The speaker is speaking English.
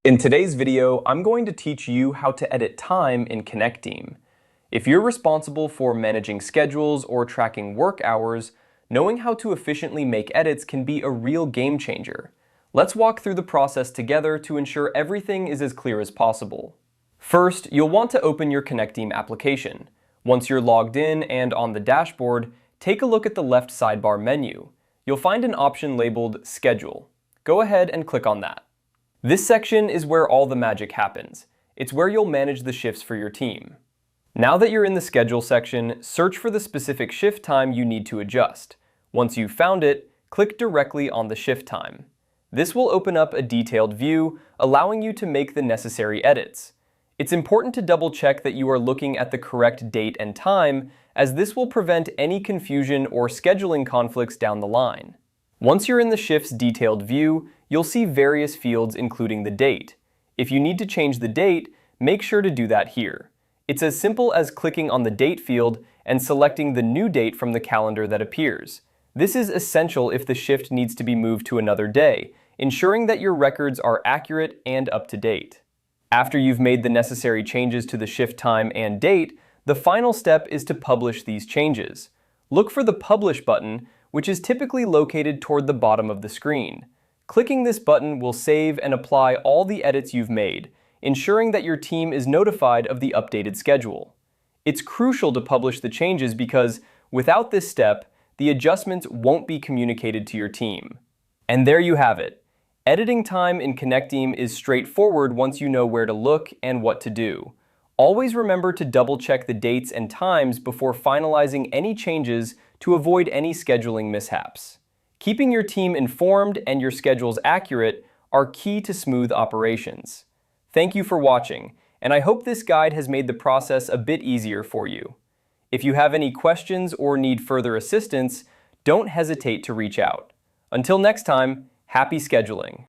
In today's video, I'm going to teach you how to edit time in Connecteam. If you're responsible for managing schedules or tracking work hours, knowing how to efficiently make edits can be a real game changer. Let's walk through the process together to ensure everything is as clear as possible. First, you'll want to open your Connecteam application. Once you're logged in and on the dashboard, take a look at the left sidebar menu. You'll find an option labeled Schedule. Go ahead and click on that. This section is where all the magic happens. It's where you'll manage the shifts for your team. Now that you're in the Schedule section, search for the specific shift time you need to adjust. Once you've found it, click directly on the shift time. This will open up a detailed view, allowing you to make the necessary edits. It's important to double-check that you are looking at the correct date and time, as this will prevent any confusion or scheduling conflicts down the line. Once you're in the shift's detailed view, you'll see various fields including the date. If you need to change the date, make sure to do that here. It's as simple as clicking on the date field and selecting the new date from the calendar that appears. This is essential if the shift needs to be moved to another day, ensuring that your records are accurate and up to date. After you've made the necessary changes to the shift time and date, the final step is to publish these changes. Look for the Publish button, which is typically located toward the bottom of the screen. Clicking this button will save and apply all the edits you've made, ensuring that your team is notified of the updated schedule. It's crucial to publish the changes because, without this step, the adjustments won't be communicated to your team. And there you have it. Editing time in Connecteam is straightforward once you know where to look and what to do. Always remember to double-check the dates and times before finalizing any changes to avoid any scheduling mishaps. Keeping your team informed and your schedules accurate are key to smooth operations. Thank you for watching, and I hope this guide has made the process a bit easier for you. If you have any questions or need further assistance, don't hesitate to reach out. Until next time, happy scheduling.